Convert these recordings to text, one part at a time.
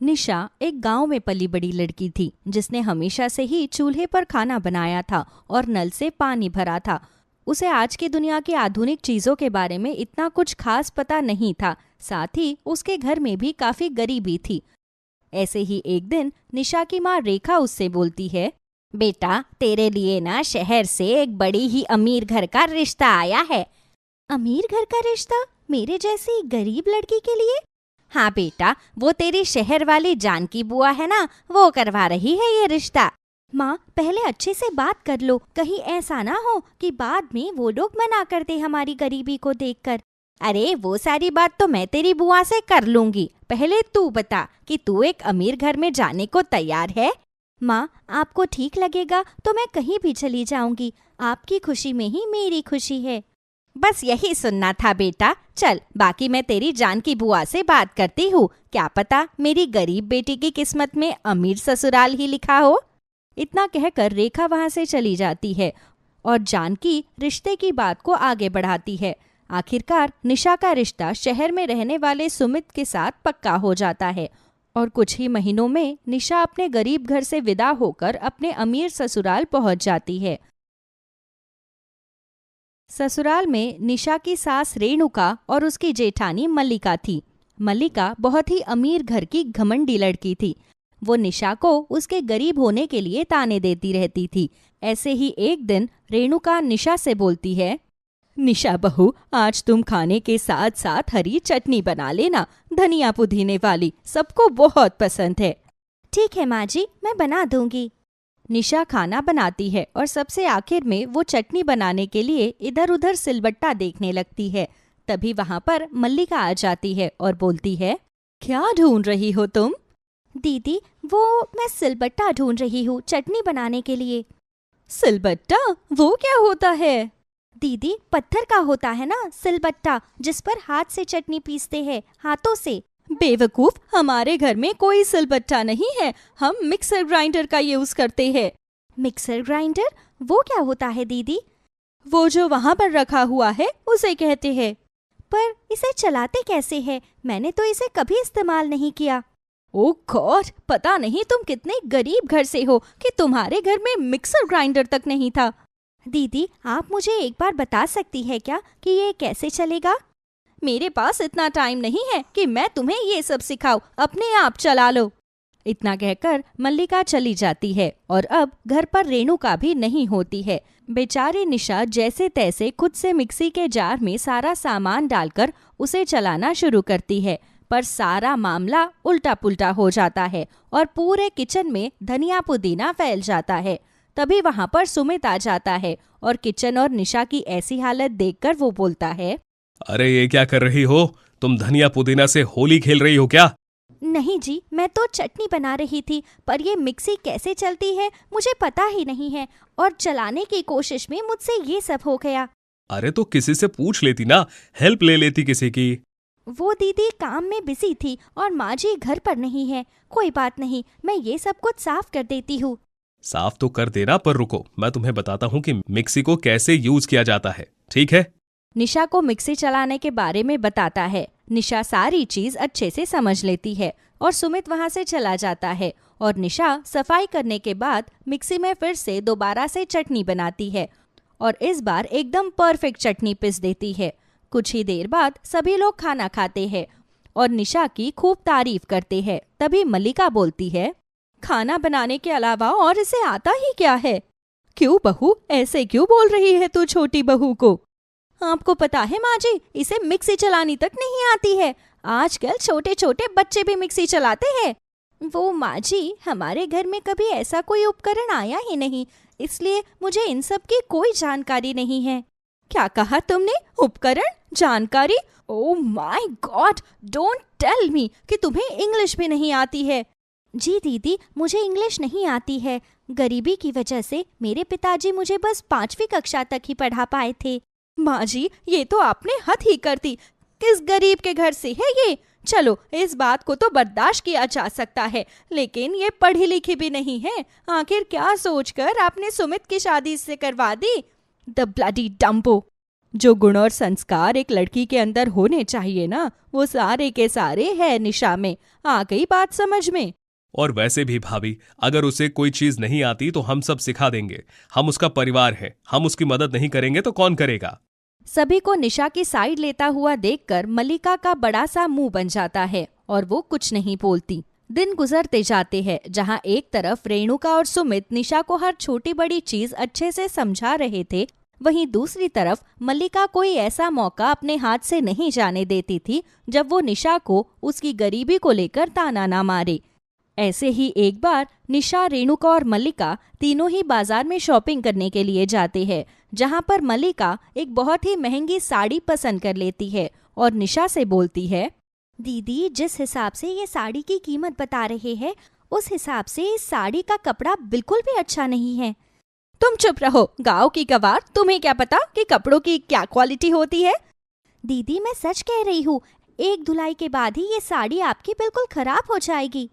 निशा एक गांव में पली बड़ी लड़की थी जिसने हमेशा से ही चूल्हे पर खाना बनाया था और नल से पानी भरा था। उसे आज की दुनिया की आधुनिक चीजों के बारे में इतना कुछ खास पता नहीं था। साथ ही उसके घर में भी काफी गरीबी थी। ऐसे ही एक दिन निशा की माँ रेखा उससे बोलती है, बेटा तेरे लिए ना शहर से एक बड़ी ही अमीर घर का रिश्ता आया है। अमीर घर का रिश्ता? मेरे जैसी गरीब लड़की के लिए? हाँ बेटा, वो तेरी शहर वाली जानकी बुआ है ना, वो करवा रही है ये रिश्ता। माँ पहले अच्छे से बात कर लो, कहीं ऐसा ना हो कि बाद में वो लोग मना कर दे हमारी गरीबी को देखकर। अरे वो सारी बात तो मैं तेरी बुआ से कर लूंगी। पहले तू बता कि तू एक अमीर घर में जाने को तैयार है? माँ आपको ठीक लगेगा तो मैं कहीं भी चली जाऊंगी। आपकी खुशी में ही मेरी खुशी है। बस यही सुनना था बेटा। चल बाकी मैं तेरी जानकी बुआ से बात करती हूँ। क्या पता मेरी गरीब बेटी की किस्मत में अमीर ससुराल ही लिखा हो। इतना कहकर रेखा वहां से चली जाती है और जानकी रिश्ते की बात को आगे बढ़ाती है। आखिरकार निशा का रिश्ता शहर में रहने वाले सुमित के साथ पक्का हो जाता है और कुछ ही महीनों में निशा अपने गरीब घर से विदा होकर अपने अमीर ससुराल पहुंच जाती है। ससुराल में निशा की सास रेणुका और उसकी जेठानी मल्लिका थी। मल्लिका बहुत ही अमीर घर की घमंडी लड़की थी। वो निशा को उसके गरीब होने के लिए ताने देती रहती थी। ऐसे ही एक दिन रेणुका निशा से बोलती है, निशा बहू आज तुम खाने के साथ साथ हरी चटनी बना लेना, धनिया पुदीने वाली, सबको बहुत पसंद है। ठीक है माँ जी, मैं बना दूंगी। निशा खाना बनाती है और सबसे आखिर में वो चटनी बनाने के लिए इधर उधर सिलबट्टा देखने लगती है। तभी वहां पर मल्लिका आ जाती है और बोलती है, क्या ढूंढ रही हो तुम? दीदी वो मैं सिलबट्टा ढूंढ रही हूँ चटनी बनाने के लिए। सिलबट्टा? वो क्या होता है? दीदी पत्थर का होता है ना सिलबट्टा, जिस पर हाथ से चटनी पीसते हैं, हाथों से। बेवकूफ, हमारे घर में कोई सिलबट्टा नहीं है, हम मिक्सर ग्राइंडर का यूज करते हैं। Mixer grinder? वो क्या होता है दीदी? वो जो वहाँ पर रखा हुआ है उसे कहते हैं। पर इसे चलाते कैसे हैं? मैंने तो इसे कभी इस्तेमाल नहीं किया। ओह गॉड, पता नहीं तुम कितने गरीब घर से हो कि तुम्हारे घर में मिक्सर ग्राइंडर तक नहीं था। दीदी आप मुझे एक बार बता सकती है क्या कि ये कैसे चलेगा? मेरे पास इतना टाइम नहीं है कि मैं तुम्हें ये सब सिखाऊं, अपने आप चला लो। इतना कहकर मल्लिका चली जाती है और अब घर पर रेणुका भी नहीं होती है। बेचारी निशा जैसे तैसे खुद से मिक्सी के जार में सारा सामान डालकर उसे चलाना शुरू करती है, पर सारा मामला उल्टा पुल्टा हो जाता है और पूरे किचन में धनिया पुदीना फैल जाता है। तभी वहां पर सुमित आ जाता है और किचन और निशा की ऐसी हालत देखकर वो बोलता है, अरे ये क्या कर रही हो? तुम धनिया पुदीना से होली खेल रही हो क्या? नहीं जी, मैं तो चटनी बना रही थी, पर ये मिक्सी कैसे चलती है मुझे पता ही नहीं है और चलाने की कोशिश में मुझसे ये सब हो गया। अरे तो किसी से पूछ लेती ना, हेल्प ले लेती किसी की। वो दीदी काम में बिजी थी और माँ जी घर पर नहीं है। कोई बात नहीं, मैं ये सब कुछ साफ कर देती हूँ। साफ तो कर देना, पर रुको मैं तुम्हें बताता हूँ कि मिक्सी को कैसे यूज किया जाता है, ठीक है? निशा को मिक्सी चलाने के बारे में बताता है। निशा सारी चीज अच्छे से समझ लेती है और सुमित वहां से चला जाता है और निशा सफाई करने के बाद मिक्सी में फिर से दोबारा से चटनी बनाती है और इस बार एकदम परफेक्ट चटनी पीस देती है। कुछ ही देर बाद सभी लोग खाना खाते हैं और निशा की खूब तारीफ करते हैं। तभी मल्लिका बोलती है, खाना बनाने के अलावा और इसे आता ही क्या है? क्यों बहू, ऐसे क्यों बोल रही है तू छोटी बहू को? आपको पता है माँ जी, इसे मिक्सी चलानी तक नहीं आती है। आजकल छोटे छोटे बच्चे भी मिक्सी चलाते हैं। वो माँ जी, हमारे घर में कभी ऐसा कोई उपकरण आया ही नहीं, इसलिए मुझे इन सब की कोई जानकारी नहीं है। क्या कहा तुमने? उपकरण? जानकारी? Oh my God, don't tell me कि तुम्हें इंग्लिश भी नहीं आती है। जी दीदी, मुझे इंग्लिश नहीं आती है। गरीबी की वजह से मेरे पिताजी मुझे बस 5वीं कक्षा तक ही पढ़ा पाए थे। माँ जी, ये तो आपने हद ही कर दी। किस गरीब के घर से है ये? चलो इस बात को तो बर्दाश्त किया जा सकता है, लेकिन ये पढ़ी लिखी भी नहीं है। आखिर क्या सोचकर आपने सुमित की शादी इससे करवा दी? The bloody Dumbo. जो गुण और संस्कार एक लड़की के अंदर होने चाहिए ना, वो सारे के सारे है निशा में। आ गई बात समझ में? और वैसे भी भाभी, अगर उसे कोई चीज नहीं आती तो हम सब सिखा देंगे। हम उसका परिवार है, हम उसकी मदद नहीं करेंगे तो कौन करेगा? सभी को निशा की साइड लेता हुआ देखकर मल्लिका का बड़ा सा मुंह बन जाता है और वो कुछ नहीं बोलती। दिन गुजरते जाते हैं, जहाँ एक तरफ रेणुका और सुमित निशा को हर छोटी बड़ी चीज अच्छे से समझा रहे थे, वहीं दूसरी तरफ मल्लिका कोई ऐसा मौका अपने हाथ से नहीं जाने देती थी जब वो निशा को उसकी गरीबी को लेकर ताना ना मारे। ऐसे ही एक बार निशा, रेणुका और मल्लिका तीनों ही बाजार में शॉपिंग करने के लिए जाते हैं, जहां पर मल्लिका एक बहुत ही महंगी साड़ी पसंद कर लेती है और निशा से बोलती है, दीदी जिस हिसाब से ये साड़ी की कीमत बता रहे हैं, उस हिसाब से इस साड़ी का कपड़ा बिल्कुल भी अच्छा नहीं है। तुम चुप रहो, गांव की गवार, तुम्हें क्या पता कि कपड़ों की क्या क्वालिटी होती है? दीदी मैं सच कह रही हूँ, एक धुलाई के बाद ही ये साड़ी आपकी बिल्कुल खराब हो जाएगी।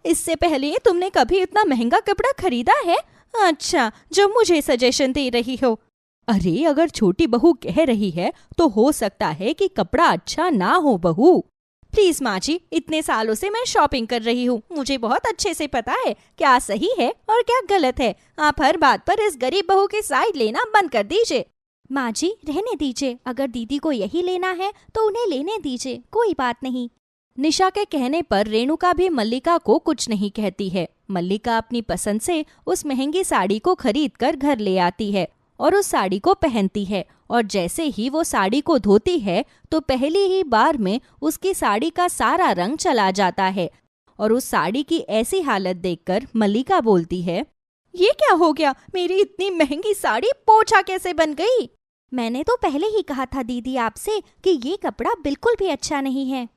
इससे पहले तुमने कभी इतना महंगा कपड़ा खरीदा है? अच्छा, जो मुझे सजेशन दे रही हो। अरे अगर छोटी बहू कह रही है तो हो सकता है कि कपड़ा अच्छा ना हो बहू। प्लीज माँ जी, इतने सालों से मैं शॉपिंग कर रही हूँ, मुझे बहुत अच्छे से पता है क्या सही है और क्या गलत है। आप हर बात पर इस गरीब बहू की साइड लेना बंद कर दीजिए। माँ जी रहने दीजिए, अगर दीदी को यही लेना है तो उन्हें लेने दीजिए, कोई बात नहीं। निशा के कहने पर रेणुका भी मल्लिका को कुछ नहीं कहती है। मल्लिका अपनी पसंद से उस महंगी साड़ी को खरीद कर घर ले आती है और उस साड़ी को पहनती है, और जैसे ही वो साड़ी को धोती है तो पहली ही बार में उसकी साड़ी का सारा रंग चला जाता है। और उस साड़ी की ऐसी हालत देखकर मल्लिका बोलती है, ये क्या हो गया? मेरी इतनी महंगी साड़ी पोछा कैसे बन गई? मैंने तो पहले ही कहा था दीदी आपसे कि ये कपड़ा बिल्कुल भी अच्छा नहीं है।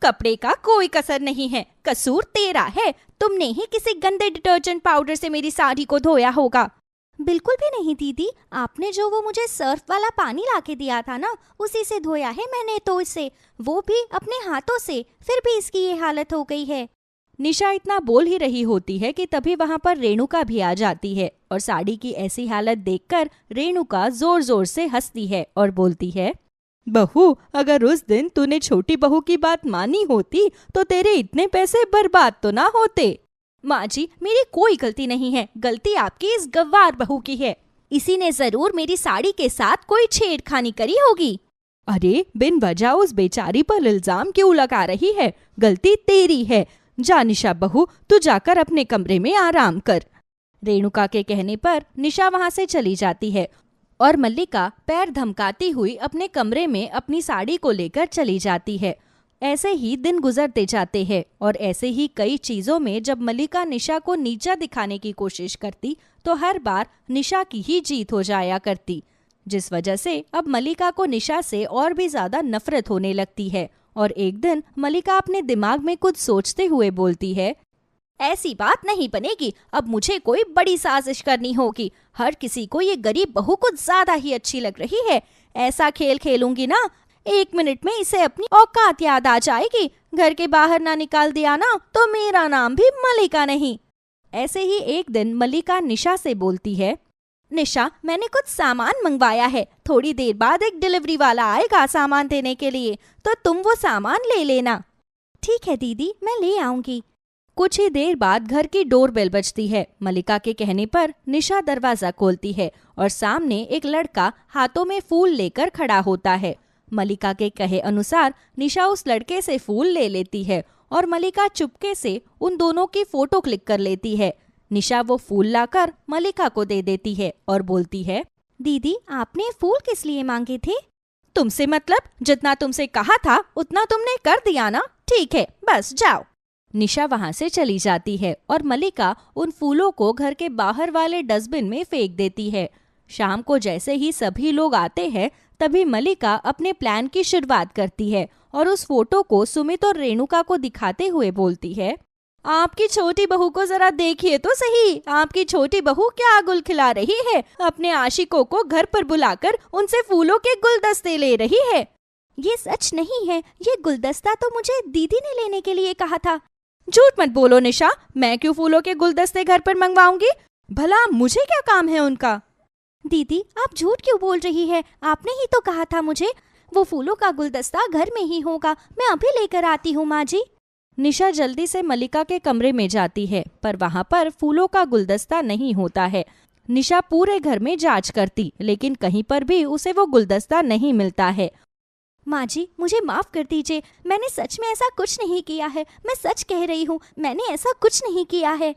कपड़े का कोई कसर नहीं है, कसूर तेरा है। तुमने ही किसी गंदे डिटर्जेंट पाउडर से मेरी साड़ी को धोया होगा। बिल्कुल भी नहीं दीदी, आपने जो वो मुझे सर्फ वाला पानी लाके दिया था ना, उसी से धोया है मैंने तो इसे, वो भी अपने हाथों से, फिर भी इसकी ये हालत हो गई है। निशा इतना बोल ही रही होती है कि तभी वहां पर रेणुका भी आ जाती है और साड़ी की ऐसी हालत देखकर रेणुका जोर जोर से हंसती है और बोलती है, बहू अगर उस दिन तूने छोटी बहू की बात मानी होती तो तेरे इतने पैसे बर्बाद तो ना होते। माँ जी मेरी कोई गलती नहीं है, गलती आपकी इस गवार बहू की है। इसी ने जरूर मेरी साड़ी के साथ कोई छेड़खानी करी होगी। अरे बिन वजह उस बेचारी पर इल्जाम क्यों लगा रही है? गलती तेरी है। जा निशा बहू, तू जाकर अपने कमरे में आराम कर। रेणुका के कहने पर निशा वहां से चली जाती है और मल्लिका पैर धमकाती हुई अपने कमरे में अपनी साड़ी को लेकर चली जाती है। ऐसे ही दिन गुजरते जाते हैं और ऐसे ही कई चीजों में जब मल्लिका निशा को नीचा दिखाने की कोशिश करती तो हर बार निशा की ही जीत हो जाया करती, जिस वजह से अब मल्लिका को निशा से और भी ज्यादा नफरत होने लगती है। और एक दिन मल्लिका अपने दिमाग में कुछ सोचते हुए बोलती है, ऐसी बात नहीं बनेगी, अब मुझे कोई बड़ी साजिश करनी होगी। हर किसी को ये गरीब बहू कुछ ज्यादा ही अच्छी लग रही है। ऐसा खेल खेलूंगी ना, 1 मिनट में इसे अपनी औकात याद आ जाएगी। घर के बाहर ना निकाल दिया ना तो मेरा नाम भी मल्लिका नहीं। ऐसे ही एक दिन मल्लिका निशा से बोलती है, निशा मैंने कुछ सामान मंगवाया है, थोड़ी देर बाद एक डिलीवरी वाला आएगा सामान देने के लिए, तो तुम वो सामान ले लेना। ठीक है दीदी, मैं ले आऊंगी। कुछ ही देर बाद घर की डोरबेल बजती है। मल्लिका के कहने पर निशा दरवाजा खोलती है और सामने एक लड़का हाथों में फूल लेकर खड़ा होता है। मल्लिका के कहे अनुसार निशा उस लड़के से फूल ले लेती है और मल्लिका चुपके से उन दोनों की फोटो क्लिक कर लेती है। निशा वो फूल लाकर मल्लिका को दे देती है और बोलती है, दीदी आपने फूल किस लिए मांगे थे? तुमसे मतलब, जितना तुमसे कहा था उतना तुमने कर दिया ना, ठीक है बस जाओ। निशा वहां से चली जाती है और मल्लिका उन फूलों को घर के बाहर वाले डस्टबिन में फेंक देती है। शाम को जैसे ही सभी लोग आते हैं तभी मल्लिका अपने प्लान की शुरुआत करती है और उस फोटो को सुमित और रेणुका को दिखाते हुए बोलती है, आपकी छोटी बहू को जरा देखिए तो सही, आपकी छोटी बहू क्या गुल खिला रही है, अपने आशिकों को घर पर बुलाकर उनसे फूलों के गुलदस्ते ले रही है। ये सच नहीं है, ये गुलदस्ता तो मुझे दीदी ने लेने के लिए कहा था। झूठ मत बोलो निशा, मैं क्यों फूलों के गुलदस्ते घर पर मंगवाऊंगी? भला मुझे क्या काम है उनका? दीदी आप झूठ क्यों बोल रही है? आपने ही तो कहा था मुझे। वो फूलों का गुलदस्ता घर में ही होगा, मैं अभी लेकर आती हूँ माँ जी। निशा जल्दी से मल्लिका के कमरे में जाती है, पर वहाँ पर फूलों का गुलदस्ता नहीं होता है। निशा पूरे घर में जांच करती, लेकिन कहीं पर भी उसे वो गुलदस्ता नहीं मिलता है। माँ जी मुझे माफ कर दीजिए, मैंने सच में ऐसा कुछ नहीं किया है। मैं सच कह रही हूँ, मैंने ऐसा कुछ नहीं किया है।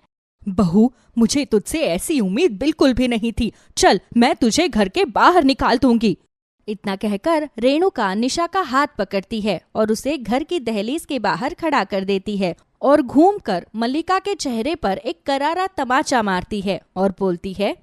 बहू, मुझे तुझसे ऐसी उम्मीद बिल्कुल भी नहीं थी। चल, मैं तुझे घर के बाहर निकाल दूंगी। इतना कहकर रेणुका निशा का हाथ पकड़ती है और उसे घर की दहलीज के बाहर खड़ा कर देती है और घूमकर मल्लिका के चेहरे पर एक करारा तमाचा मारती है और बोलती है,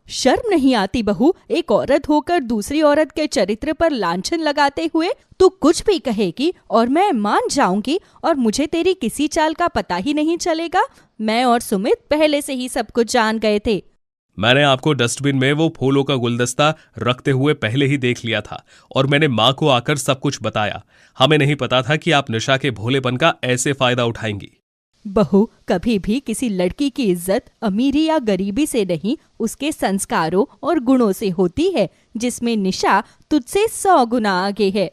शर्म नहीं आती बहू? एक औरत होकर दूसरी औरत के चरित्र पर लांछन लगाते हुए तू कुछ भी कहेगी और मैं मान जाऊंगी और मुझे तेरी किसी चाल का पता ही नहीं चलेगा। मैं और सुमित पहले से ही सब कुछ जान गए थे। मैंने आपको डस्टबिन में वो फूलों का गुलदस्ता रखते हुए पहले ही देख लिया था और मैंने माँ को आकर सब कुछ बताया। हमें नहीं पता था कि आप निशा के भोलेपन का ऐसे फायदा उठाएंगी। बहू, कभी भी किसी लड़की की इज्जत अमीरी या गरीबी से नहीं, उसके संस्कारों और गुणों से होती है, जिसमें निशा तुझसे 100 गुना आगे है।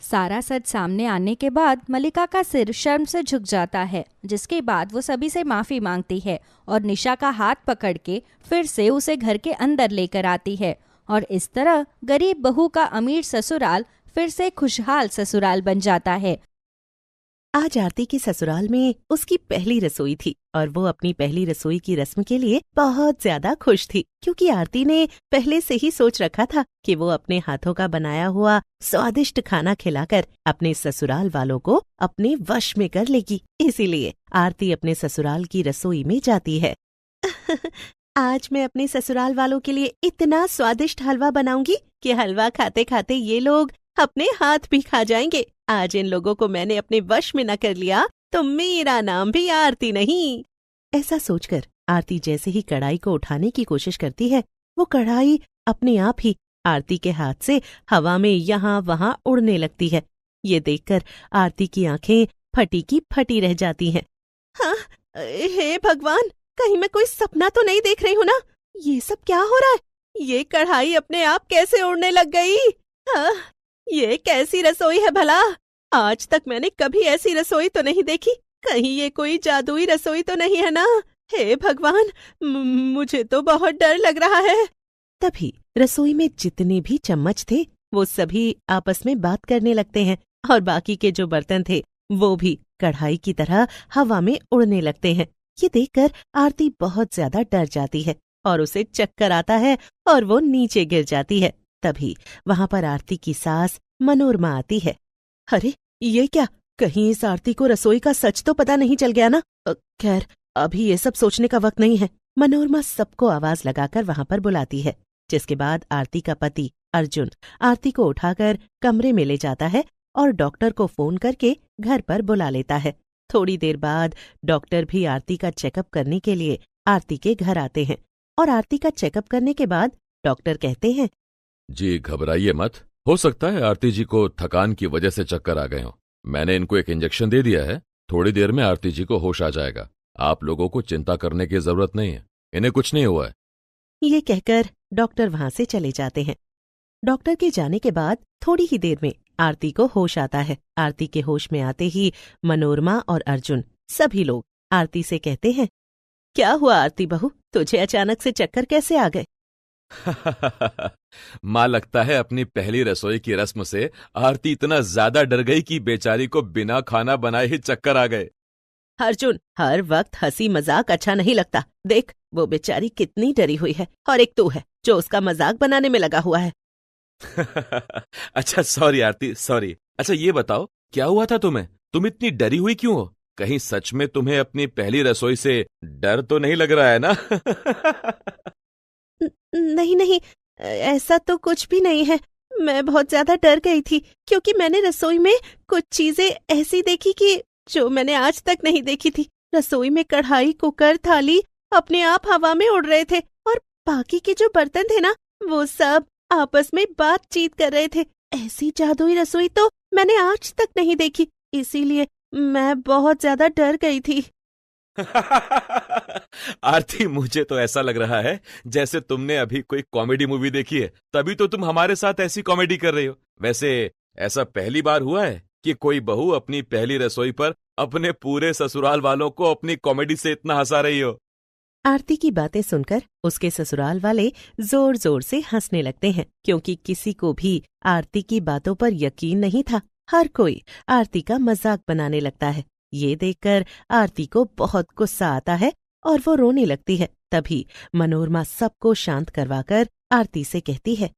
सारा सच सामने आने के बाद मल्लिका का सिर शर्म से झुक जाता है, जिसके बाद वो सभी से माफी मांगती है और निशा का हाथ पकड़ के फिर से उसे घर के अंदर लेकर आती है। और इस तरह गरीब बहू का अमीर ससुराल फिर से खुशहाल ससुराल बन जाता है। आज आरती के ससुराल में उसकी पहली रसोई थी और वो अपनी पहली रसोई की रस्म के लिए बहुत ज्यादा खुश थी, क्योंकि आरती ने पहले से ही सोच रखा था कि वो अपने हाथों का बनाया हुआ स्वादिष्ट खाना खिलाकर अपने ससुराल वालों को अपने वश में कर लेगी। इसीलिए आरती अपने ससुराल की रसोई में जाती है। आज मैं अपने ससुराल वालों के लिए इतना स्वादिष्ट हलवा बनाऊंगी कि हलवा खाते खाते ये लोग अपने हाथ भी खा जाएंगे। आज इन लोगों को मैंने अपने वश में न कर लिया तो मेरा नाम भी आरती नहीं। ऐसा सोचकर आरती जैसे ही कढ़ाई को उठाने की कोशिश करती है, वो कढ़ाई अपने आप ही आरती के हाथ से हवा में यहाँ वहाँ उड़ने लगती है। ये देखकर आरती की आंखें फटी की फटी रह जाती हैं। हाँ, हे भगवान, कहीं मैं कोई सपना तो नहीं देख रही हूँ ना? ये सब क्या हो रहा है? ये कढ़ाई अपने आप कैसे उड़ने लग गई? हाँ, ये कैसी रसोई है भला? आज तक मैंने कभी ऐसी रसोई तो नहीं देखी। कहीं ये कोई जादुई रसोई तो नहीं है ना? हे भगवान, मुझे तो बहुत डर लग रहा है। तभी रसोई में जितने भी चम्मच थे वो सभी आपस में बात करने लगते हैं और बाकी के जो बर्तन थे वो भी कढ़ाई की तरह हवा में उड़ने लगते हैं। ये देखकर आरती बहुत ज्यादा डर जाती है और उसे चक्कर आता है और वो नीचे गिर जाती है। तभी वहां पर आरती की सास मनोरमा आती है। अरे ये क्या? कहीं इस आरती को रसोई का सच तो पता नहीं चल गया ना? खैर, अभी ये सब सोचने का वक्त नहीं है। मनोरमा सबको आवाज लगाकर वहां पर बुलाती है, जिसके बाद आरती का पति अर्जुन आरती को उठाकर कमरे में ले जाता है और डॉक्टर को फोन करके घर पर बुला लेता है। थोड़ी देर बाद डॉक्टर भी आरती का चेकअप करने के लिए आरती के घर आते हैं और आरती का चेकअप करने के बाद डॉक्टर कहते हैं, जी घबराइए मत, हो सकता है आरती जी को थकान की वजह से चक्कर आ गए हो। मैंने इनको एक इंजेक्शन दे दिया है, थोड़ी देर में आरती जी को होश आ जाएगा। आप लोगों को चिंता करने की जरूरत नहीं है, इन्हें कुछ नहीं हुआ है। ये कहकर डॉक्टर वहां से चले जाते हैं। डॉक्टर के जाने के बाद थोड़ी ही देर में आरती को होश आता है। आरती के होश में आते ही मनोरमा और अर्जुन सभी लोग आरती से कहते हैं, क्या हुआ आरती बहू, तुझे अचानक से चक्कर कैसे आ गए? माँ, लगता है अपनी पहली रसोई की रस्म से आरती इतना ज्यादा डर गई कि बेचारी को बिना खाना बनाए ही चक्कर आ गए। अर्जुन, हर वक्त हंसी मजाक अच्छा नहीं लगता। देख, वो बेचारी कितनी डरी हुई है और एक तू है जो उसका मजाक बनाने में लगा हुआ है। अच्छा सॉरी आरती, सॉरी। अच्छा ये बताओ, क्या हुआ था तुम्हें? तुम इतनी डरी हुई क्यों हो? कहीं सच में तुम्हें अपनी पहली रसोई से डर तो नहीं लग रहा है ना? नहीं नहीं, ऐसा तो कुछ भी नहीं है। मैं बहुत ज्यादा डर गई थी क्योंकि मैंने रसोई में कुछ चीजें ऐसी देखी कि जो मैंने आज तक नहीं देखी थी। रसोई में कढ़ाई, कुकर, थाली अपने आप हवा में उड़ रहे थे और बाकी के जो बर्तन थे ना, वो सब आपस में बातचीत कर रहे थे। ऐसी जादुई रसोई तो मैंने आज तक नहीं देखी, इसीलिए मैं बहुत ज्यादा डर गई थी। आरती, मुझे तो ऐसा लग रहा है जैसे तुमने अभी कोई कॉमेडी मूवी देखी है, तभी तो तुम हमारे साथ ऐसी कॉमेडी कर रही हो। वैसे ऐसा पहली बार हुआ है कि कोई बहू अपनी पहली रसोई पर अपने पूरे ससुराल वालों को अपनी कॉमेडी से इतना हंसा रही हो? आरती की बातें सुनकर उसके ससुराल वाले जोर जोर से हंसने लगते हैं, क्योंकि किसी को भी आरती की बातों पर यकीन नहीं था। हर कोई आरती का मजाक बनाने लगता है। ये देखकर आरती को बहुत गुस्सा आता है और वो रोने लगती है। तभी मनोरमा सबको शांत करवाकर आरती से कहती है,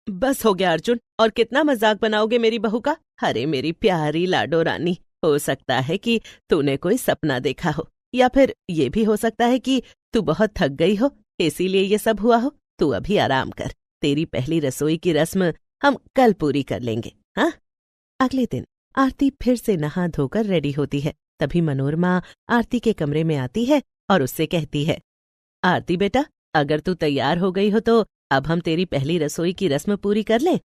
बस हो गया अर्जुन, और कितना मजाक बनाओगे मेरी बहू का? अरे मेरी प्यारी लाडो रानी, हो सकता है कि तूने कोई सपना देखा हो, या फिर ये भी हो सकता है कि तू बहुत थक गई हो, इसीलिए ये सब हुआ हो। तू अभी आराम कर, तेरी पहली रसोई की रस्म हम कल पूरी कर लेंगे। हाँ। अगले दिन आरती फिर से नहा धोकर रेडी होती है। तभी मनोरमा आरती के कमरे में आती है और उससे कहती है, आरती बेटा, अगर तू तैयार हो गई हो तो अब हम तेरी पहली रसोई की रस्म पूरी कर लें।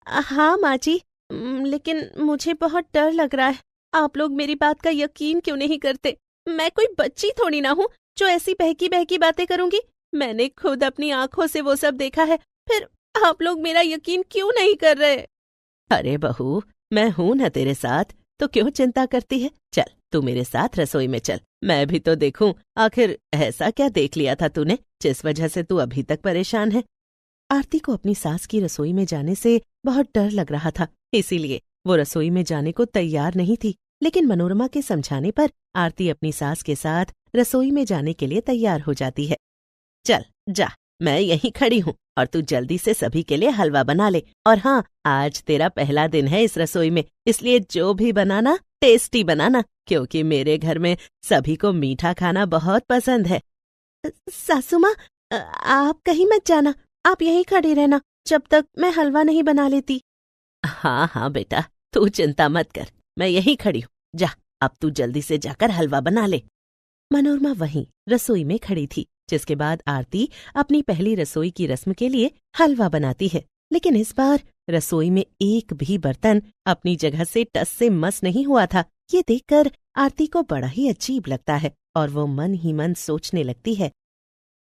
हाँ माँ जी, लेकिन मुझे बहुत डर लग रहा है। आप लोग मेरी बात का यकीन क्यों नहीं करते? मैं कोई बच्ची थोड़ी ना हूँ जो ऐसी बहकी बहकी बातें करूंगी। मैंने खुद अपनी आंखों से वो सब देखा है, फिर आप लोग मेरा यकीन क्यों नहीं कर रहे? अरे बहू, मैं हूं ना तेरे साथ, तो क्यों चिंता करती है? चल तू मेरे साथ रसोई में चल, मैं भी तो देखूं आखिर ऐसा क्या देख लिया था तूने जिस वजह से तू अभी तक परेशान है। आरती को अपनी सास की रसोई में जाने से बहुत डर लग रहा था, इसीलिए वो रसोई में जाने को तैयार नहीं थी। लेकिन मनोरमा के समझाने पर आरती अपनी सास के साथ रसोई में जाने के लिए तैयार हो जाती है। चल जा, मैं यहीं खड़ी हूँ और तू जल्दी से सभी के लिए हलवा बना ले। और हाँ, आज तेरा पहला दिन है इस रसोई में, इसलिए जो भी बनाना टेस्टी बनाना, क्योंकि मेरे घर में सभी को मीठा खाना बहुत पसंद है। सासू माँ, आप कहीं मत जाना, आप यहीं खड़ी रहना जब तक मैं हलवा नहीं बना लेती। हाँ हाँ बेटा, तू चिंता मत कर, मैं यहीं खड़ी हूँ। जा, अब तू जल्दी से जाकर हलवा बना ले। मनोरमा वहीं रसोई में खड़ी थी, जिसके बाद आरती अपनी पहली रसोई की रस्म के लिए हलवा बनाती है। लेकिन इस बार रसोई में एक भी बर्तन अपनी जगह से टस से मस नहीं हुआ था। ये देखकर आरती को बड़ा ही अजीब लगता है और वो मन ही मन सोचने लगती है,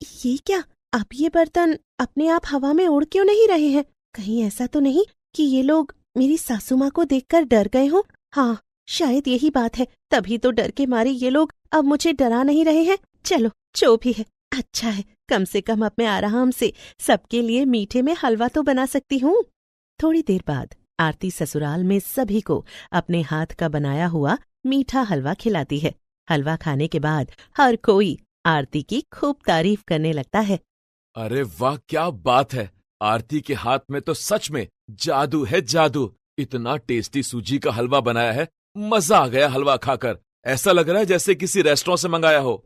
ये क्या, अब ये बर्तन अपने आप हवा में उड़ क्यों नहीं रहे हैं? कहीं ऐसा तो नहीं कि ये लोग मेरी सासू माँ को देखकर डर गए हों? हाँ, शायद यही बात है, तभी तो डर के मारे ये लोग अब मुझे डरा नहीं रहे हैं। चलो, जो भी है अच्छा है, कम से कम अब मैं आराम से सबके लिए मीठे में हलवा तो बना सकती हूँ। थोड़ी देर बाद आरती ससुराल में सभी को अपने हाथ का बनाया हुआ मीठा हलवा खिलाती है। हलवा खाने के बाद हर कोई आरती की खूब तारीफ करने लगता है। अरे वाह, क्या बात है! आरती के हाथ में तो सच में जादू है, जादू। इतना टेस्टी सूजी का हलवा बनाया है, मजा आ गया हलवा खाकर। ऐसा लग रहा है जैसे किसी रेस्टोरेंट से मंगाया हो।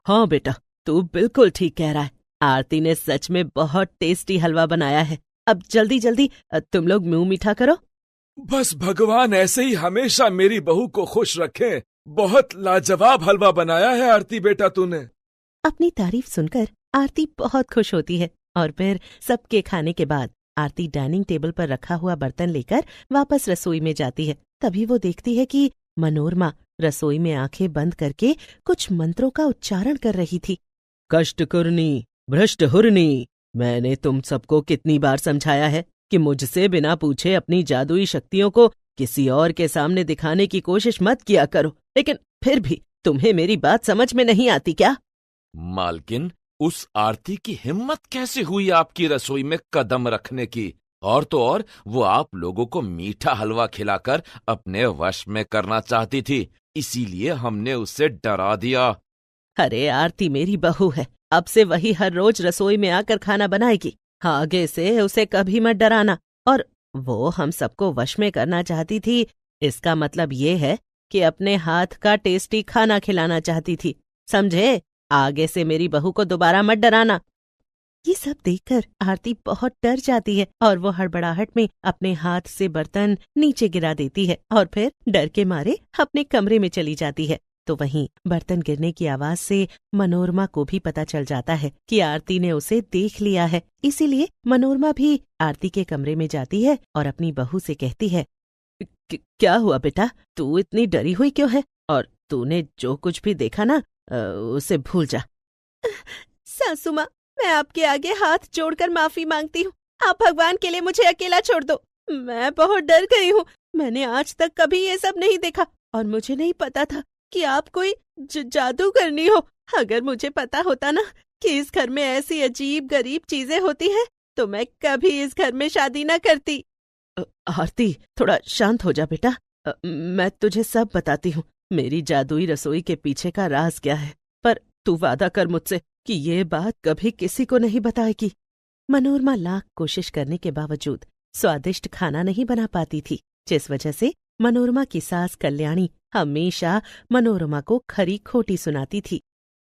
हाँ बेटा, तू बिल्कुल ठीक कह रहा है। आरती ने सच में बहुत टेस्टी हलवा बनाया है। अब जल्दी जल्दी तुम लोग मुंह मीठा करो। बस भगवान ऐसे ही हमेशा मेरी बहू को खुश रखे। बहुत लाजवाब हलवा बनाया है आरती बेटा तूने। अपनी तारीफ सुनकर आरती बहुत खुश होती है और फिर सबके खाने के बाद आरती डाइनिंग टेबल पर रखा हुआ बर्तन लेकर वापस रसोई में जाती है। तभी वो देखती है कि मनोरमा रसोई में आंखें बंद करके कुछ मंत्रों का उच्चारण कर रही थी। कष्ट कुर्नी भ्रष्ट हुरनी, मैंने तुम सबको कितनी बार समझाया है कि मुझसे बिना पूछे अपनी जादुई शक्तियों को किसी और के सामने दिखाने की कोशिश मत किया करो, लेकिन फिर भी तुम्हें मेरी बात समझ में नहीं आती क्या? मालकिन, उस आरती की हिम्मत कैसे हुई आपकी रसोई में कदम रखने की? और तो और वो आप लोगों को मीठा हलवा खिलाकर अपने वश में करना चाहती थी, इसीलिए हमने उससे डरा दिया। अरे आरती मेरी बहू है, अब से वही हर रोज रसोई में आकर खाना बनाएगी। आगे से उसे कभी मत डराना। और वो हम सबको वश में करना चाहती थी, इसका मतलब ये है कि अपने हाथ का टेस्टी खाना खिलाना चाहती थी, समझे? आगे से मेरी बहू को दोबारा मत डराना। ये सब देखकर आरती बहुत डर जाती है और वो हड़बड़ाहट में अपने हाथ से बर्तन नीचे गिरा देती है और फिर डर के मारे अपने कमरे में चली जाती है। तो वहीं बर्तन गिरने की आवाज से मनोरमा को भी पता चल जाता है कि आरती ने उसे देख लिया है। इसीलिए मनोरमा भी आरती के कमरे में जाती है और अपनी बहू से कहती है, क्या हुआ बेटा, तू इतनी डरी हुई क्यों है? और तूने जो कुछ भी देखा ना उसे भूल जा। सासू माँ, मैं आपके आगे हाथ जोड़कर माफी मांगती हूँ। आप भगवान के लिए मुझे अकेला छोड़ दो। मैं बहुत डर गई हूँ। मैंने आज तक कभी ये सब नहीं देखा और मुझे नहीं पता था कि आप कोई जादूगरनी हो। अगर मुझे पता होता ना कि इस घर में ऐसी अजीब गरीब चीजें होती हैं तो मैं कभी इस घर में शादी न करती। आरती, थोड़ा शांत हो जा बेटा। मैं तुझे सब बताती हूँ, मेरी जादुई रसोई के पीछे का राज क्या है। पर तू वादा कर मुझसे कि ये बात कभी किसी को नहीं बताएगी। मनोरमा लाख कोशिश करने के बावजूद स्वादिष्ट खाना नहीं बना पाती थी, जिस वजह से मनोरमा की सास कल्याणी हमेशा मनोरमा को खरी खोटी सुनाती थी।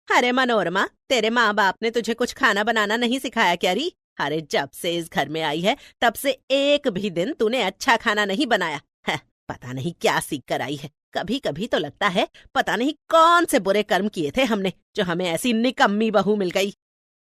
अरे मनोरमा, तेरे माँ बाप ने तुझे कुछ खाना बनाना नहीं सिखाया क्या री? अरे जब से इस घर में आई है तब से एक भी दिन तूने अच्छा खाना नहीं बनाया है। पता नहीं क्या सीख कर आई है। कभी कभी तो लगता है पता नहीं कौन से बुरे कर्म किए थे हमने जो हमें ऐसी निकम्मी बहू मिल गई।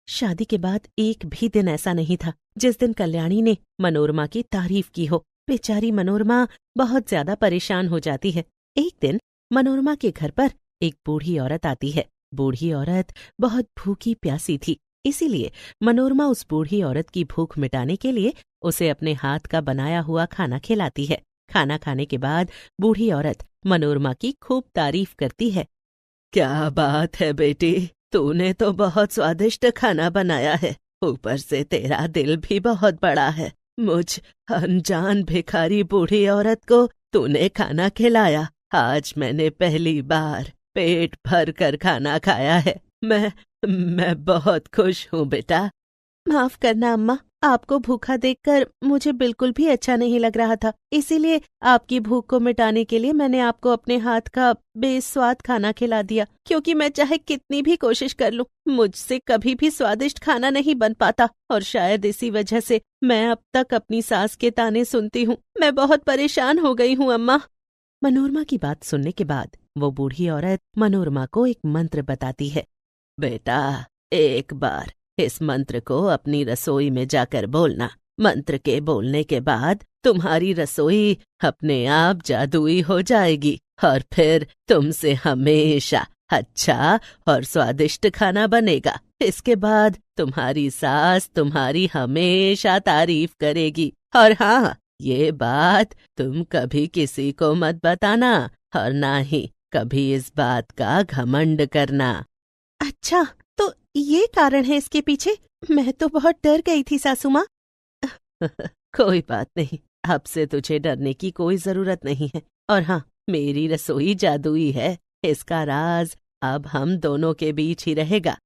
शादी के बाद एक भी दिन ऐसा नहीं था जिस दिन कल्याणी ने मनोरमा की तारीफ की हो। बेचारी मनोरमा बहुत ज्यादा परेशान हो जाती है। एक दिन मनोरमा के घर पर एक बूढ़ी औरत आती है। बूढ़ी औरत बहुत भूखी प्यासी थी, इसीलिए मनोरमा उस बूढ़ी औरत की भूख मिटाने के लिए उसे अपने हाथ का बनाया हुआ खाना खिलाती है। खाना खाने के बाद बूढ़ी औरत मनोरमा की खूब तारीफ करती है। क्या बात है बेटी, तूने तो बहुत स्वादिष्ट खाना बनाया है। ऊपर से तेरा दिल भी बहुत बड़ा है। मुझ अनजान भिखारी बूढ़ी औरत को तूने खाना खिलाया। आज मैंने पहली बार पेट भर कर खाना खाया है। मैं बहुत खुश हूँ बेटा। माफ करना अम्मा, आपको भूखा देखकर मुझे बिल्कुल भी अच्छा नहीं लग रहा था, इसीलिए आपकी भूख को मिटाने के लिए मैंने आपको अपने हाथ का बेस्वाद खाना खिला दिया। क्योंकि मैं चाहे कितनी भी कोशिश कर लूं, मुझसे कभी भी स्वादिष्ट खाना नहीं बन पाता और शायद इसी वजह से मैं अब तक अपनी सास के ताने सुनती हूँ। मैं बहुत परेशान हो गई हूँ अम्मा। मनोरमा की बात सुनने के बाद वो बूढ़ी औरत मनोरमा को एक मंत्र बताती है। बेटा, एक बार इस मंत्र को अपनी रसोई में जाकर बोलना। मंत्र के बोलने के बाद तुम्हारी रसोई अपने आप जादुई हो जाएगी और फिर तुमसे हमेशा अच्छा और स्वादिष्ट खाना बनेगा। इसके बाद तुम्हारी सास तुम्हारी हमेशा तारीफ करेगी। और हाँ, ये बात तुम कभी किसी को मत बताना और ना ही कभी इस बात का घमंड करना। अच्छा, तो ये कारण है इसके पीछे? मैं तो बहुत डर गई थी सासू माँ। कोई बात नहीं, अब से तुझे डरने की कोई जरूरत नहीं है। और हाँ, मेरी रसोई जादुई है, इसका राज अब हम दोनों के बीच ही रहेगा।